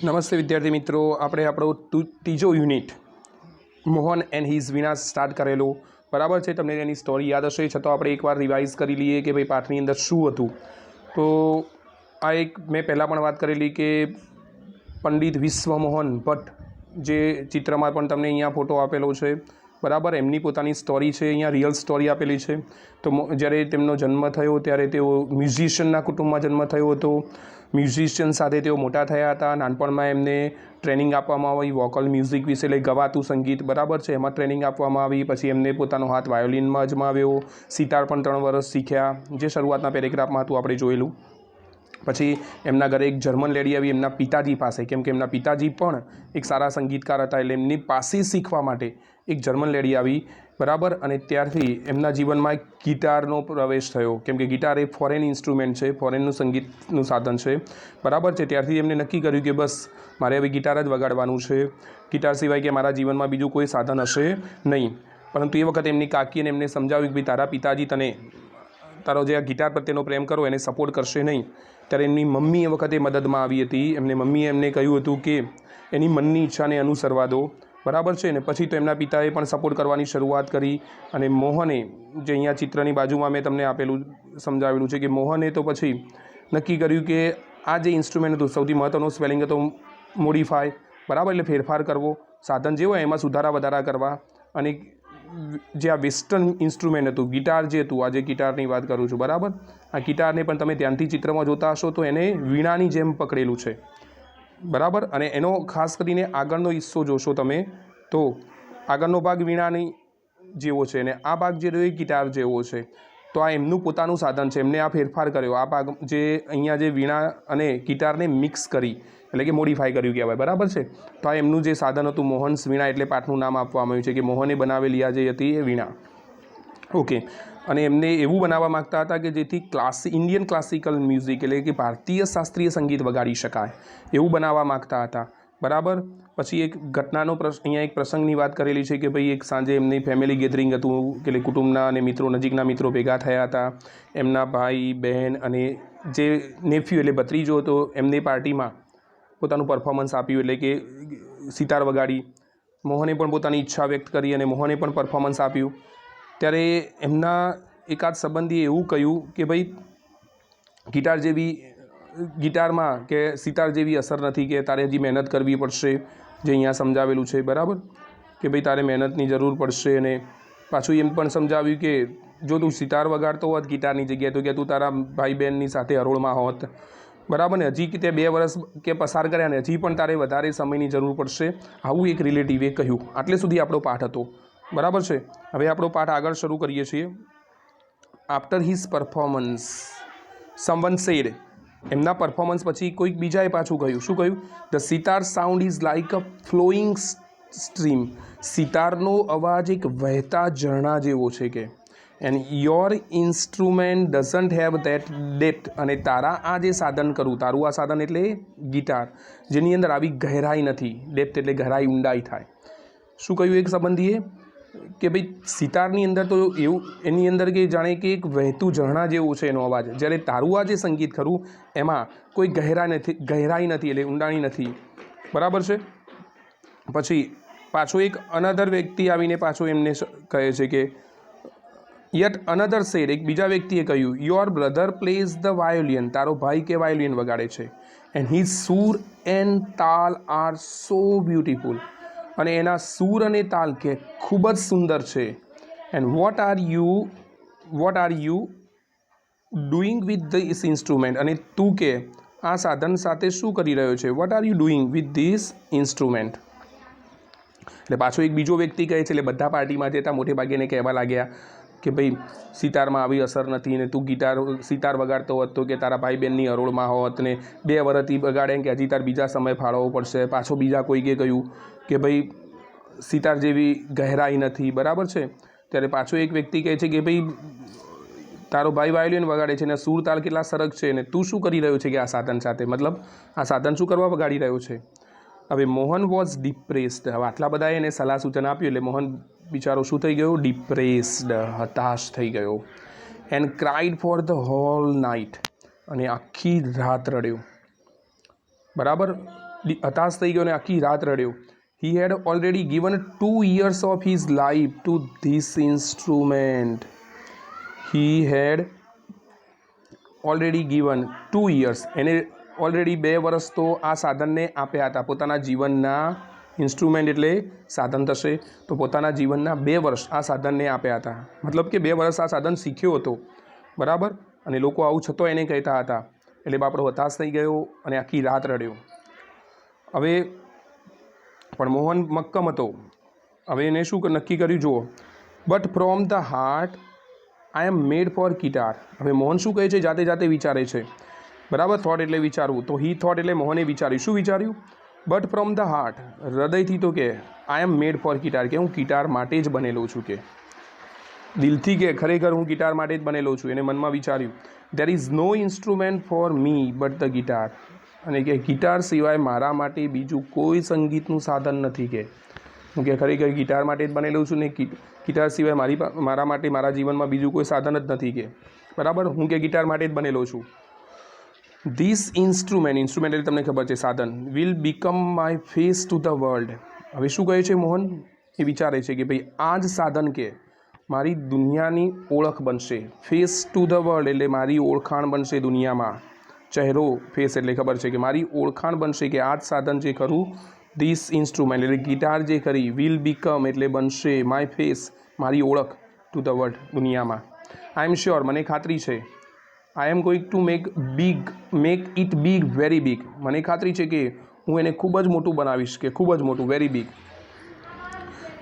નમસ્તે વિદ્યાર્થી મિત્રો, આપણે આપણો ત્રીજો યુનિટ મોહન એન્ડ હિઝ વિનાશ સ્ટાર્ટ કરેલું બરાબર છે. તમને એની સ્ટોરી યાદ હશે, છતાં આપણે એકવાર રિવાઇઝ કરી લઈએ કે ભાઈ પાઠની અંદર શું હતું. તો આ એક મેં પહેલાં પણ વાત કરેલી કે પંડિત વિશ્વમોહન ભટ્ટ જે ચિત્રમાં પણ તમને અહીંયા ફોટો આપેલો છે બરાબર, એમની પોતાની સ્ટોરી છે, અહીંયા રિયલ સ્ટોરી આપેલી છે. તો જ્યારે તેમનો જન્મ થયો ત્યારે તેઓ મ્યુઝિશિયનના કુટુંબમાં જન્મ થયો હતો. મ્યુઝિશિયન સાથે તેઓ મોટા થયા હતા. નાનપણમાં એમને ટ્રેનિંગ આપવામાં આવી વોકલ મ્યુઝિક વિશે, એટલે ગવાતું સંગીત બરાબર છે, એમાં ટ્રેનિંગ આપવામાં આવી. પછી એમને પોતાનો હાથ વાયોલિનમાં અજમાવ્યો. સિતાર પણ 3 વર્ષ શીખ્યા, જે શરૂઆતના પેરેગ્રાફમાં હતું આપણે જોયેલું. પછી એમના ઘરે એક જર્મન લેડી આવી એમના પિતાજી પાસે, કેમ કે એમના પિતાજી પણ એક સારા સંગીતકાર હતા, એટલે એમની પાસે શીખવા માટે એક જર્મન લેડી આવી બરાબર. અને ત્યારથી એમના જીવનમાં એક ગિટારનો પ્રવેશ થયો, કેમ કે ગિટાર એ ફોરેન ઇન્સ્ટ્રુમેન્ટ છે, ફોરેનનું સંગીતનું સાધન છે બરાબર છે. ત્યારથી એમને નક્કી કર્યું કે બસ મારે હવે ગિટાર જ વગાડવાનું છે, ગિટાર સિવાય કે મારા જીવનમાં બીજું કોઈ સાધન હશે નહીં. પરંતુ એ વખતે એમની કાકીને એમને સમજાવ્યું કે ભાઈ તારા પિતાજી તને તારો જે આ ગિટાર પ્રત્યેનો પ્રેમ કરો એને સપોર્ટ કરશે નહીં. ત્યારે એમની મમ્મી એ વખતે મદદમાં આવી હતી. મમ્મીએ એમને કહ્યું હતું કે એની મનની ઈચ્છાને અનુસરવા દો બરાબર છે ને. પછી તો એમના પિતાએ પણ સપોર્ટ કરવાની શરૂઆત કરી. અને મોહને, જે અહીંયા ચિત્રની બાજુમાં મેં તમને આપેલું સમજાવેલું છે, કે મોહને તો પછી નક્કી કર્યું કે આ જે ઇન્સ્ટ્રુમેન્ટ હતું, સૌથી મહત્ત્વનો સ્પેલિંગ હતો મોડિફાય બરાબર, એટલે ફેરફાર કરવો, સાધન જે હોય એમાં સુધારા વધારા કરવા. અને જે આ વેસ્ટર્ન ઇન્સ્ટ્રુમેન્ટ હતું ગિટાર જે હતું, આજે ગિટારની વાત કરું છું બરાબર, આ ગિટારને પણ તમે ધ્યાનથી ચિત્રમાં જોતા હશો તો એને વીણાની જેમ પકડેલું છે બરાબર. અને એનો ખાસ કરીને આગળનો હિસ્સો જોશો તમે તો આગળનો ભાગ વીણાની જેવો છે અને આ ભાગ જે રહ્યો એ ગિટાર જેવો છે. તો આ એમનું પોતાનું સાધન છે, એમને આ ફેરફાર કર્યો. આ ભાગ જે અહીંયા જે વીણા અને ગિટારને મિક્સ કરી, એટલે કે મોડિફાઈ કર્યું કહેવાય બરાબર છે. તો આ એમનું જે સાધન હતું મોહન્સ વીણા, એટલે પાઠનું નામ આપવામાં આવ્યું છે કે મોહને બનાવેલી આ જે હતી એ વીણા. ઓકે. અને એમને એવું બનાવવા માગતા હતા કે જેથી ઇન્ડિયન ક્લાસિકલ મ્યુઝિક, એટલે કે ભારતીય શાસ્ત્રીય સંગીત વગાડી શકાય, એવું બનાવવા માગતા હતા બરાબર. પછી એક ઘટનાનો અહીંયા એક પ્રસંગની વાત કરેલી છે કે ભાઈ એક સાંજે એમની ફેમિલી ગેધરિંગ હતું, કે કુટુંબના અને મિત્રો, નજીકના મિત્રો ભેગા થયા હતા. એમના ભાઈ બહેન અને જે નેફ્યુ એટલે ભત્રીજો હતો એમની પાર્ટીમાં પોતાનું પરફોર્મન્સ આપ્યું, એટલે કે સિતાર વગાડી. મોહને પણ પોતાની ઈચ્છા વ્યક્ત કરી અને મોહને પણ પરફોર્મન્સ આપ્યું. ત્યારે એમના એકાદ સંબંધીએ એવું કહ્યું કે ભાઈ ગિટારમાં કે સિતાર જેવી અસર નથી, કે તારે હજી મહેનત કરવી પડશે, જે અહીંયા સમજાવેલું છે બરાબર, કે ભાઈ તારે મહેનતની જરૂર પડશે. અને પાછું એમ પણ સમજાવ્યું કે જો તું સિતાર વગાડતો હોત ગિટારની જગ્યાએ, તો કે તું તારા ભાઈ બહેનની સાથે હરોળમાં હોત બરાબર ને. હજી કે તે 2 વર્ષ કે પસાર કર્યા ને હજી પણ તારે વધારે સમયની જરૂર પડશે, આવું એક રિલેટિવે કહ્યું. આટલે સુધી આપણો પાઠ હતો બરાબર છે. હવે આપણો પાઠ આગળ શરૂ કરીએ છીએ. After his performance someone said, એમના પરફોર્મન્સ પછી કોઈક બીજાએ પાછું કહ્યું. શું કહ્યું? The sitar sound is like a flowing stream, સિતારનો અવાજ એક વહેતા ઝરણા જેવો છે કે. And your instrument doesn't have that depth, અને તારા આ જે સાધન કરું, તારું આ સાધન એટલે ગિટાર, જેની અંદર આવી ગહેરાઈ નથી. ડેપ્થ એટલે ગહેરાઈ, ઊંડાઈ થાય. શું કહ્યું એક સંબંધીએ? કે ભાઈ સિતારની અંદર તો એવું એની અંદર કે જાણે કે એક વહેતું ઝરણા જેવું છે એનો અવાજ, જ્યારે તારું આ જે સંગીત ખરું એમાં કોઈ ગહેરાઈ નથી, એટલે ઊંડાણી નથી બરાબર છે. પછી પાછો એક અનધર વ્યક્તિ આવીને પાછો એમને કહે છે કે યટ અનધર સેડ, એક બીજા વ્યક્તિએ કહ્યું, your brother plays the violin, તારો ભાઈ કે વાયોલિન વગાડે છે. એન્ડ હિઝ સૂર એન્ડ તાલ આર સો બ્યુટિફુલ, અને એના સૂર અને તાલ કે ખૂબ જ સુંદર છે. And what are you doing with this instrument, અને તું કે આ સાધન સાથે શું કરી રહ્યો છે? What are you doing with this instrument. એટલે પાછો એક બીજો વ્યક્તિ કહે છે, એટલે બધા પાર્ટીમાં જતા મોટે ભાગે એને કહેવા લાગ્યા કે ભાઈ સિતારમાં આવી અસર નથી, ને તું સિતાર વગાડતો હોત તો કે તારા ભાઈ બહેનની હરોળમાં હોત, ને 2 વર્ષથી વગાડે કે હજી તાર બીજા સમય ફાળવવો પડશે. પાછો બીજા કોઈકે કહ્યું કે ભાઈ સિતાર જેવી ગહેરાઈ નથી બરાબર છે. ત્યારે પાછો એક વ્યક્તિ કહે છે કે ભાઈ તારો ભાઈ વાયોલિન વગાડે છે ને સૂર તાલ કેટલા સરસ છે, ને તું શું કરી રહ્યો છે કે આ સાધન સાથે, મતલબ આ સાધન શું કરવા વગાડી રહ્યો છે. હવે મોહન વોઝ ડિપ્રેસ્ડ. હવે આટલા બધાએ એને સલાહ સૂચન આપ્યું એટલે મોહન બિચારો શું થઈ ગયો? ડિપ્રેસ્ડ, હતાશ થઈ ગયો. And cried for the whole night, અને આખી રાત રડ્યો બરાબર. હતાશ થઈ ગયો અને આખી રાત રડ્યો. He had already given 2 years of his life to this instrument. He had already given 2 years, એને ઓલરેડી 2 વર્ષ તો આ સાધનને આપ્યા હતા. પોતાના જીવનના, ઇન્સ્ટ્રુમેન્ટ એટલે સાધન થશે, તો પોતાના જીવનના 2 વર્ષ આ સાધનને આપ્યા હતા. મતલબ કે 2 વર્ષ આ સાધન શીખ્યો હતો, બરાબર. અને લોકો આવું છતાં એને કહેતા હતા. એટલે બાપડો હતાશ થઈ ગયો અને આખી રાત રડ્યો. હવે પણ મોહન મક્કમ હતો. હવે એને શું નક્કી કર્યું જુઓ. But from the heart I am made for guitar. હવે મોહન શું કહે છે, જાતે જાતે વિચારે છે, બરાબર. થોટ એટલે વિચારવું, તો હી થોટ એટલે મોહને વિચાર્યું. શું વિચાર્યું? બટ ફ્રોમ ધ હાર્ટ, હૃદયથી તો કે આઈ એમ મેડ ફોર ગિટાર, કે હું ગિટાર માટે જ બનેલો છું, કે દિલથી કે ખરેખર હું ગિટાર માટે જ બનેલો છું. એને મનમાં વિચાર્યું. There is no instrument for me but the guitar. અને કે ગિટાર સિવાય મારા માટે બીજું કોઈ સંગીતનું સાધન નથી, કે હું કે ખરેખર ગિટાર માટે જ બનેલું છું ને ગિટાર સિવાય મારા માટે મારા જીવનમાં બીજું કોઈ સાધન જ નથી, કે બરાબર. હું કે ગિટાર માટે જ બનેલો છું. ધીસ ઇન્સ્ટ્રુમેન્ટ એટલે તમને ખબર છે સાધન, will become my face to the world. હવે શું કહે છે મોહન? એ વિચારે છે કે ભાઈ આ જ સાધન કે મારી દુનિયાની ઓળખ બનશે. ફેસ ટુ ધ વર્લ્ડ એટલે મારી ઓળખાણ બનશે દુનિયામાં. ચહેરો, ફેસ એટલે ખબર છે કે મારી ઓળખાણ બનશે, કે આ જ સાધન જે ખરું, ધીસ ઇન્સ્ટ્રુમેન્ટ એટલે ગિટાર જે ખરી, વિલ બીકમ એટલે બનશે, માય ફેસ મારી ઓળખ, ટુ ધ વર્લ્ડ દુનિયામાં. આઈ એમ શ્યોર મને ખાતરી છે. I am going to make it big, very big. મને ખાતરી છે કે હું એને ખૂબ જ મોટું બનાવીશ, કે ખૂબ જ મોટું, very big.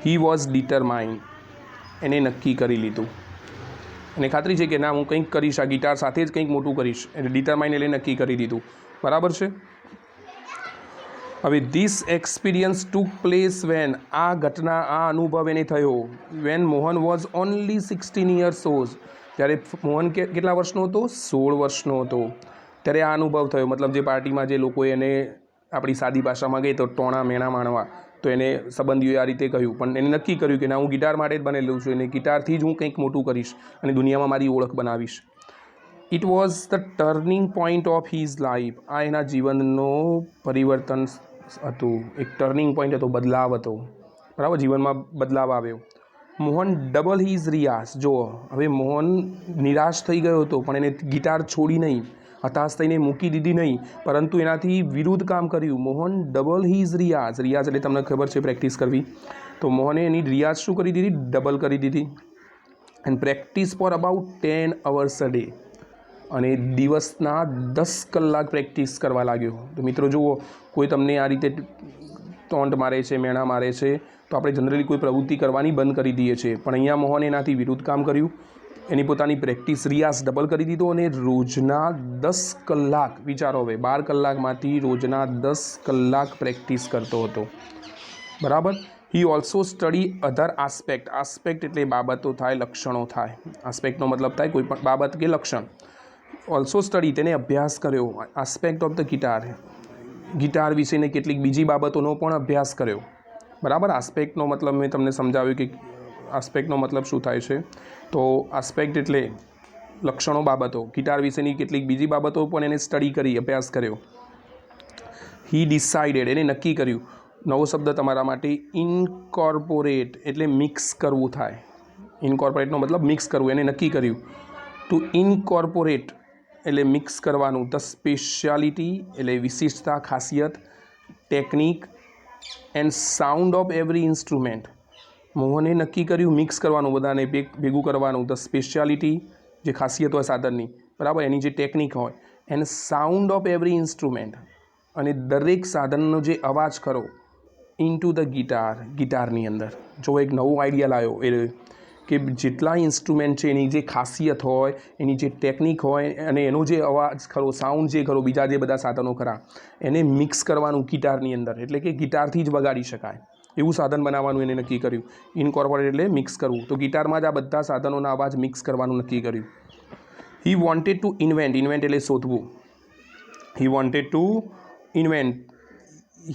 He was determined. એને નક્કી કરી લીધું. એને ખાતરી છે કે ના હું કંઈક કરીશ, આ ગિટાર સાથે જ કંઈક મોટું કરીશ. એટલે ડિટરમાઇન એટલે નક્કી કરી દીધું, બરાબર છે. હવે this experience took place when, આ ઘટના, આ અનુભવ એને થયો when Mohan was only 16 years old. ત્યારે મોહન કેટલા વર્ષનો હતો? 16 વર્ષનો હતો. ત્યારે આ અનુભવ થયો. મતલબ જે પાર્ટીમાં જે લોકો એને આપણી સાદી ભાષામાં ગઈ તો ટોણા મેણા માણવા, તો એને સંબંધીઓએ આ રીતે કહ્યું. પણ એને નક્કી કર્યું કે ના હું ગિટાર માટે જ બનેલું છું, અને ગિટારથી જ હું કંઈક મોટું કરીશ અને દુનિયામાં મારી ઓળખ બનાવીશ. It was the turning point of his life. આ એના જીવનનો પરિવર્તન હતું, એક ટર્નિંગ પોઈન્ટ હતો, બદલાવ હતો, બરાબર. જીવનમાં બદલાવ આવ્યો. મોહન ડબલ હિઝ રિયાઝ. જુઓ હવે મોહન નિરાશ થઈ ગયો હતો, પણ એને ગિટાર છોડી નહીં, હતાશ થઈને મૂકી દીધી નહીં, પરંતુ એનાથી વિરુદ્ધ કામ કર્યું. મોહન ડબલ હિઝ રિયાઝ. રિયાઝ એટલે તમને ખબર છે પ્રેક્ટિસ કરવી. તો મોહને એની રિયાઝ શું કરી દીધી? ડબલ કરી દીધી. And practice for about 10 hours a day. અને દિવસના 10 કલાક પ્રેક્ટિસ કરવા લાગ્યો. તો મિત્રો જુઓ, કોઈ તમને આ રીતે ટોન્ટ મારે છે, મેણા મારે છે, તો આપણે જનરલી કોઈ પ્રવૃત્તિ કરવાની બંધ કરી દઈએ છીએ. પણ અહીંયા મોહને એનાથી વિરુદ્ધ કામ કર્યું. એની પોતાની પ્રેક્ટિસ, રિયાઝ ડબલ કરી દીધો, અને રોજના 10 કલાક, વિચારો હવે 12 કલાકમાંથી રોજના 10 કલાક પ્રેક્ટિસ કરતો હતો, બરાબર. He also study other aspect. Aspect એટલે બાબતો થાય, લક્ષણો થાય. આસ્પેક્ટનો મતલબ થાય કોઈ પણ બાબત કે લક્ષણ. ઓલ્સો સ્ટડી, તેને અભ્યાસ કર્યો. Aspect of the guitar, guitar વિશેની કેટલીક બીજી બાબતોનો પણ અભ્યાસ કર્યો, બરાબર. આસ્પેક્ટનો મતલબ મેં તમને સમજાવ્યું કે આસ્પેક્ટનો મતલબ શું થાય છે. તો આસ્પેક્ટ એટલે લક્ષણો, બાબતો. ગિટાર વિશેની કેટલીક બીજી બાબતો પણ એને સ્ટડી કરી, અભ્યાસ કર્યો. હી ડિસાઇડેડ, એને નક્કી કર્યું. નવો શબ્દ તમારા માટે, ઇન્કોર્પોરેટ એટલે મિક્સ કરવું થાય. ઇન્કોર્પોરેટનો મતલબ મિક્સ કરવું. એને નક્કી કર્યું ટુ ઇન્કોર્પોરેટ એટલે મિક્સ કરવાનું. ધ સ્પેશિયાલિટી એટલે વિશિષ્ટતા, ખાસિયત, technique and sound of every instrument. મોહને નક્કી કર્યું મિક્સ કરવાનું, બધાને ભેગું કરવાનું. ધ સ્પેશિયાલિટી જે ખાસિયત હોય સાધનની, બરાબર, એની જે ટેકનિક હોય, and sound of every instrument અને દરેક સાધનનો જે અવાજ ખરો, ઇનટુ ધ ગિટાર, ગિટારની અંદર. જો એક નવો આઈડિયા લાવ્યો એ કે જેટલા ઇન્સ્ટ્રુમેન્ટ છે એની જે ખાસિયત હોય, એની જે ટેકનિક હોય, અને એનો જે અવાજ ખરો, સાઉન્ડ જે ખરો, બીજા જે બધા સાધનો ખરા, એને મિક્સ કરવાનું ગિટારની અંદર. એટલે કે ગિટારથી જ વગાડી શકાય એવું સાધન બનાવવાનું એને નક્કી કર્યું. ઇન્કોર્પોરેટ એટલે મિક્સ કરવું. તો ગિટારમાં જ આ બધા સાધનોના અવાજ મિક્સ કરવાનું નક્કી કર્યું. He wanted to invent. Invent એટલે શોધવું. He wanted to invent.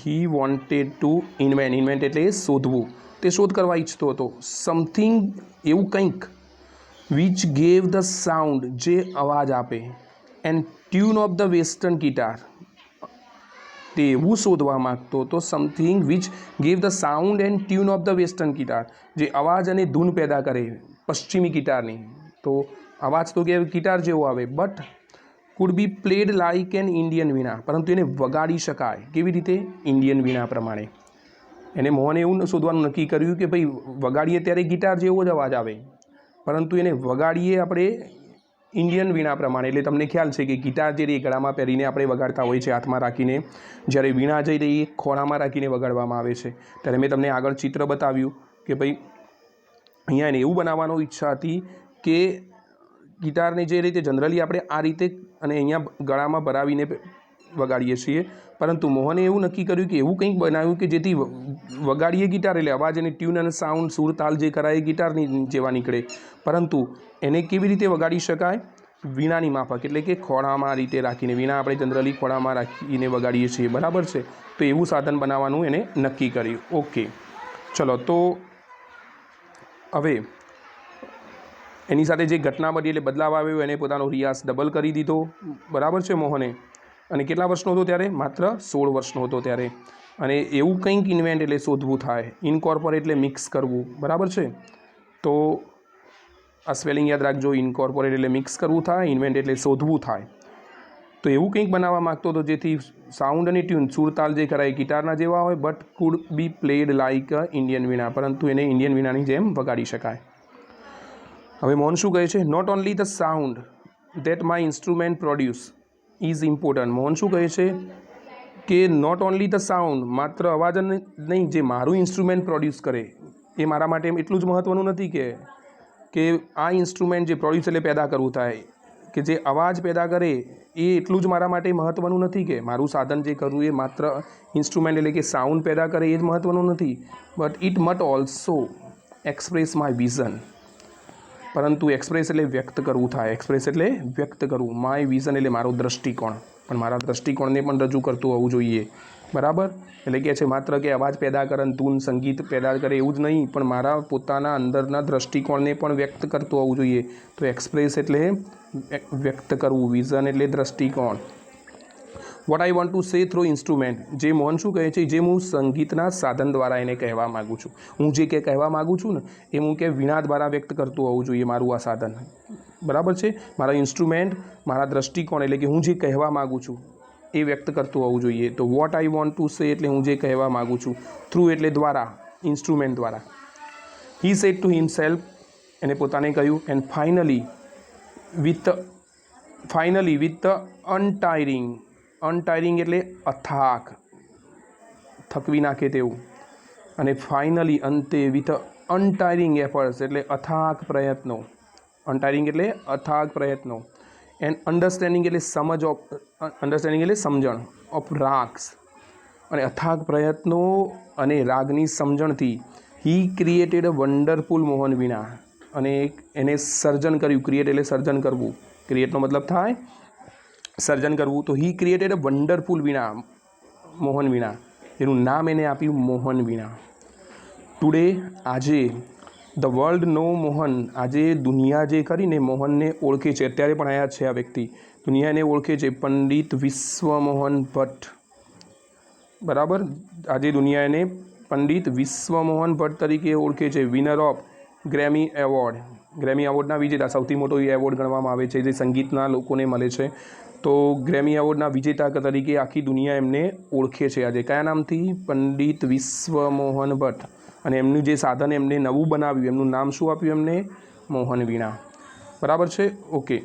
He wanted to invent. Invent એટલે શોધવું. તે શોધ કરવા ઈચ્છતો હતો. સમથિંગ એવું કંઈક, વિચ ગેવ ધ સાઉન્ડ જે અવાજ આપે, and tune of the western guitar તે એવું શોધવા માગતો તો something which gave the sound and tune of the western guitar, જે અવાજ અને ધૂન પેદા કરે પશ્ચિમી ગિટારની. તો અવાજ તો કે ગિટાર જેવો આવે, but could be played like an Indian veena, પરંતુ એને વગાડી શકાય કેવી રીતે? ઇન્ડિયન વીણા પ્રમાણે. એને મોહને એવું શોધવાનું નક્કી કર્યું કે ભાઈ વગાડીએ ત્યારે ગિટાર જેવો જ અવાજ આવે, પરંતુ એને વગાડીએ આપણે ઇન્ડિયન વીણા પ્રમાણે. એટલે તમને ખ્યાલ છે કે ગિટાર જે ગળામાં પહેરીને આપણે વગાડતા હોય છે હાથમાં રાખીને, જ્યારે વીણા જઈ રહી ખોળામાં રાખીને વગાડવામાં આવે છે. ત્યારે મેં તમને આગળ ચિત્ર બતાવ્યું કે ભાઈ અહીંયા એને એવું બનાવવાનો ઈચ્છા હતી કે ગિટારને જે રીતે જનરલી આપણે આ રીતે અને અહીંયા ગળામાં ભરાવીને વગાડીએ છીએ, પરંતુ મોહને એવું નક્કી કર્યું કે એવું કંઈક બનાવ્યું કે જેથી વગાડીએ ગિટાર એટલે અવાજ અને ટ્યુન અને સાઉન્ડ સુર તાલ જે કરાય ગિટારની જેવા નીકળે, પરંતુ એને કેવી રીતે વગાડી શકાય? વીણાની માફક, એટલે કે ખોળામાં રીતે રાખીને. વીણા આપણે જનરલી ખોળામાં રાખીને વગાડીએ છીએ, બરાબર છે. તો એવું સાધન બનાવવાનું એને નક્કી કર્યું. ઓકે, ચલો. તો હવે એની સાથે જે ઘટના બની એટલે બદલાવ આવ્યો, એને પોતાનો રિયાઝ ડબલ કરી દીધો, બરાબર છે મોહને. અને કેટલા વર્ષનો હતો ત્યારે? માત્ર 16 વર્ષનો હતો ત્યારે. અને એવું કંઈક ઇન્વેન્ટ એટલે શોધવું થાય. ઇનકોર્પોરેટ એટલે મિક્સ કરવું, બરાબર છે. તો આ સ્પેલિંગ યાદ રાખજો. ઇનકોર્પોરેટ એટલે મિક્સ કરવું થાય, ઇન્વેન્ટ એટલે શોધવું થાય. તો એવું કંઈક બનાવવા માગતો હતો જેથી સાઉન્ડ અને ટ્યુન સુર તાલ જે કરાય ગિટારના જેવા હોય, but could be played like Indian veena, પરંતુ એને ઇન્ડિયન વીણાની જેમ વગાડી શકાય. હવે મોહન શું કહે છે? Not only the sound that my instrument produce is important. Mohan શું કહે છે કે નોટ ઓનલી ધ સાઉન્ડ, માત્ર અવાજ જ નહીં, જે મારું ઇન્સ્ટ્રુમેન્ટ પ્રોડ્યુસ કરે એ મારા માટે એટલું જ મહત્ત્વનું નથી કે આ ઇન્સ્ટ્રુમેન્ટ જે પ્રોડ્યુસ એટલે પેદા કરવું થાય, કે જે અવાજ પેદા કરે એ એટલું જ મારા માટે મહત્ત્વનું નથી, કે મારું સાધન જે કરવું એ માત્ર ઇન્સ્ટ્રુમેન્ટ એટલે કે સાઉન્ડ પેદા કરે એ જ મહત્ત્વનું નથી, but it must also express my vision. પરંતુ એક્સપ્રેસ એટલે વ્યક્ત કરવું થાય. એક્સપ્રેસ એટલે વ્યક્ત કરવું. માય વિઝન એટલે મારો દૃષ્ટિકોણ, પણ મારા દૃષ્ટિકોણને પણ રજૂ કરતું હોવું જોઈએ, બરાબર. એટલે કે છે માત્ર કે અવાજ પેદા કરે, ધૂન સંગીત પેદા કરે એવું જ નહીં, પણ મારા પોતાના અંદરના દૃષ્ટિકોણને પણ વ્યક્ત કરતું હોવું જોઈએ. તો એક્સપ્રેસ એટલે વ્યક્ત કરવું, વિઝન એટલે દૃષ્ટિકોણ. What I want to say through instrument, જે મોહન શું કહે છે, જે હું સંગીતના સાધન દ્વારા એને કહેવા માગું છું. હું જે કે કહેવા માગું છું ને એ હું કે વીણા દ્વારા વ્યક્ત કરતું હોવું જોઈએ મારું આ સાધન, બરાબર છે. મારા ઇન્સ્ટ્રુમેન્ટ મારા દૃષ્ટિકોણ એટલે કે હું જે કહેવા માગું છું એ વ્યક્ત કરતું હોવું જોઈએ. તો what I want to say એટલે હું જે કહેવા માગું છું, થ્રુ એટલે દ્વારા, ઇન્સ્ટ્રુમેન્ટ દ્વારા. હી સેડ ટુ હિમસેલ્ફ, એને પોતાને કહ્યું. એન્ડ ફાઇનલી વિથ અનટાયરિંગ, અનટાયરિંગ એટલે અથાક, થકવી નાખે તેવું. અને ફાઇનલી અંતે વિથ અનટાયરિંગ એફર્ટ્સ એટલે અથાક પ્રયત્નો. અનટાયરિંગ એટલે અથાક પ્રયત્નો. એન્ડ અન્ડરસ્ટેન્ડિંગ એટલે અન્ડરસ્ટેન્ડિંગ એટલે સમજણ ઓફ રાગ્સ, અને અથાક પ્રયત્નો અને રાગની સમજણથી હી ક્રિએટેડ અ વન્ડરફુલ મોહન વીણા, અને એને સર્જન કર્યું. ક્રિએટ એટલે સર્જન કરવું, ક્રિએટનો મતલબ થાય સર્જન કરવું. તો હી ક્રિએટેડ અ વન્ડરફુલ વીણા, મોહન વીણા. એનું નામ એને આપ્યું મોહન વીણા. ટુડે, આજે, ધ વર્લ્ડ નો મોહન, આજે દુનિયા જે કરીને મોહનને ઓળખે છે. અત્યારે પણ આયા છે આ વ્યક્તિ, દુનિયા એને ઓળખે છે પંડિત વિશ્વમોહન ભટ્ટ, બરાબર. આજે દુનિયા એને પંડિત વિશ્વમોહન ભટ્ટ તરીકે ઓળખે છે. Winner of Grammy award, Grammy એવોર્ડના વિજેતા, સૌથી મોટો એવોર્ડ ગણવામાં આવે છે જે સંગીતના લોકોને મળે છે. તો ગ્રેમી એવોર્ડના વિજેતા તરીકે આખી દુનિયા એમને ઓળખે છે આજે. કયા નામથી? પંડિત વિશ્વમોહન ભટ્ટ. અને એમનું જે સાધન એમને નવું બનાવ્યું, એમનું નામ શું આપ્યું એમને? મોહન વીણા, બરાબર છે. ઓકે,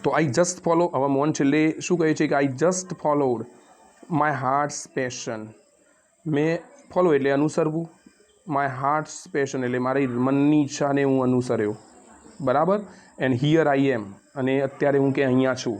તો આઈ જસ્ટ ફોલો. હવે મોહન છેલ્લે શું કહે છે કે I just followed my hearts passion. મેં ફોલો એટલે અનુસરવું, માય હાર્ટ્સ પેશન એટલે મારી મનની ઈચ્છાને હું અનુસર્યો, બરાબર. એન્ડ હિયર આઈ એમ, અને અત્યારે હું કે અહીંયા છું.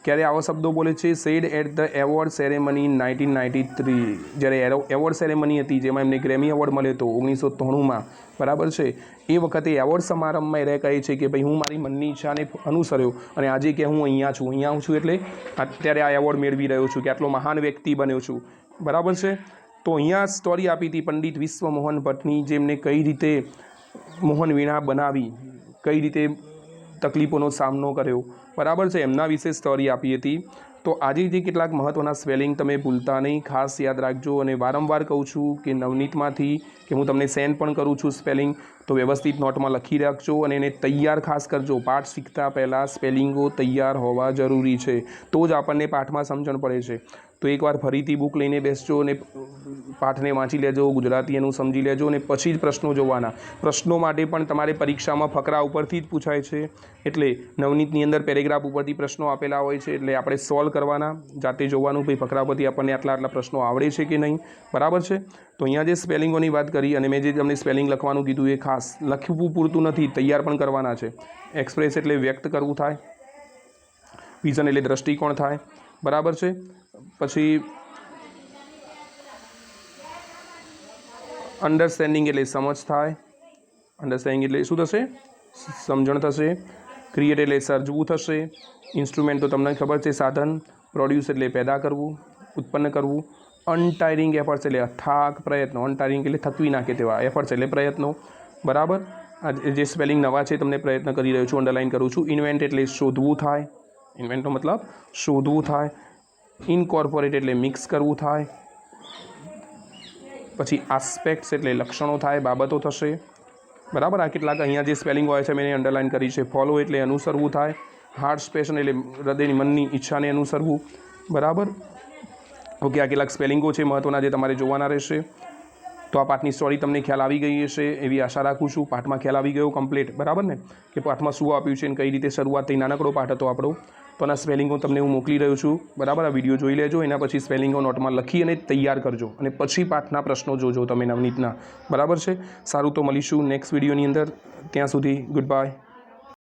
ક્યારે આવા શબ્દો બોલે છે? Said at the award ceremony in 1993, જ્યારે એવોર્ડ સેરેમની હતી જેમાં એમને ગ્રેમી એવોર્ડ મળ્યો હતો 1993માં, બરાબર છે. એ વખતે એવોર્ડ સમારંભમાં એ કહે છે કે ભાઈ હું મારી મનની ઈચ્છાને અનુસર્યો, અને આજે કે હું અહીંયા છું. અહીંયા છું એટલે અત્યારે આ એવોર્ડ મેળવી રહ્યો છું, કે આટલો મહાન વ્યક્તિ બન્યો છું, બરાબર છે. તો અહીંયા સ્ટોરી આપી હતી પંડિત વિશ્વમોહન ભટ્ટની, જેમને કઈ રીતે મોહન વીણા બનાવી, કઈ રીતે તકલીફોનો સામનો કર્યો, બરાબર છે. એમના વિશે સ્ટોરી આપી હતી. તો આજે જે કેટલાક મહત્ત્વના સ્પેલિંગ તમે ભૂલતા નહીં, ખાસ યાદ રાખજો. અને વારંવાર કહું છું કે નવનીતમાંથી કે હું તમને સેન્ડ પણ કરું છું સ્પેલિંગ, તો વ્યવસ્થિત નોટમાં લખી રાખજો અને એને તૈયાર ખાસ કરજો. પાઠ શીખતા પહેલાં સ્પેલિંગો તૈયાર હોવા જરૂરી છે, તો જ આપણને પાઠમાં સમજણ પડે છે. તો એકવાર ફરીથી બુક લઈને બેસજો અને પાઠને વાંચી લેજો, ગુજરાતી એનું સમજી લેજો અને પછી જ પ્રશ્નો જોવાના. પ્રશ્નો માટે પણ તમારે પરીક્ષામાં ફકરા ઉપરથી જ પૂછાય છે, એટલે નવનીતની અંદર પેરેગ્રાફ ઉપરથી પ્રશ્નો આપેલા હોય છે, એટલે આપણે સોલ્વ કરવાના, જાતે જોવાનું ભાઈ ફકરા પરથી આપણને આટલા પ્રશ્નો આવડે છે કે નહીં. બરાબર છે. તો અહીંયા જે સ્પેલિંગોની વાત કરી અને મેં જે તમને સ્પેલિંગ લખવાનું કીધું એ ખાસ લખવું પૂરતું નથી, તૈયાર પણ કરવાના છે. એક્સપ્રેસ એટલે વ્યક્ત કરવું થાય, વિઝન એટલે દ્રષ્ટિકોણ થાય. બરાબર છે. પછી અન્ડરસ્ટેન્ડિંગ એટલે સમજ થાય, અન્ડરસ્ટેન્ડિંગ એટલે શું થશે? સમજણ થશે. ક્રિએટ એટલે સર્જવું થશે. ઇન્સ્ટ્રુમેન્ટ તો તમને ખબર છે, સાધન. પ્રોડ્યુસ એટલે પેદા કરવું, ઉત્પન્ન કરવું. અનટાયરિંગ એફર્ટ્સ એટલે અથાગ પ્રયત્નો, અનટાયરિંગ એટલે થકવી નાખે તેવા, એફર્ટ્સ એટલે પ્રયત્નો. બરાબર. આ જે સ્પેલિંગ નવા છે તમને પ્રયત્ન કરી રહ્યો છું, અંડરલાઇન કરું છું. ઇન્વેન્ટ એટલે શોધવું થાય, ઇન્વેન્ટનો મતલબ શોધવું થાય. ઇનકોર્પોરેટ એટલે મિક્સ કરવું થાય. પછી આસ્પેક્ટ્સ એટલે લક્ષણો થાય, બાબતો થશે. બરાબર. આ કેટલાક અહીંયા જે સ્પેલિંગ હોય છે મેં અંડરલાઇન કરી છે. ફોલો એટલે અનુસરવું થાય. હાર્ટ પેશન એટલે હૃદયની મનની ઈચ્છાને અનુસરવું. બરાબર. ઓકે, આ કેટલાક સ્પેલિંગો છે મહત્ત્વના જે તમારે જોવાના રહેશે. તો આ પાઠની સ્ટોરી તમને ખ્યાલ આવી ગઈ હશે એવી આશા રાખું છું. પાઠમાં ખ્યાલ આવી ગયો કમ્પ્લીટ. બરાબર ને, કે પાઠમાં શું આપ્યું છે અને કઈ રીતે શરૂઆત થઈ. નાનકડો પાઠ હતો આપણો. તો આના સ્પેલિંગો તમને હું મોકલી રહ્યો છું. બરાબર. આ વિડીયો જોઈ લેજો, એના પછી સ્પેલિંગો નોટમાં લખી અને તૈયાર કરજો અને પછી પાઠના પ્રશ્નો જોજો તમે નવનીતના. બરાબર છે. સારું, તો મળીશું નેક્સ્ટ વિડીયોની અંદર. ત્યાં સુધી ગુડ બાય.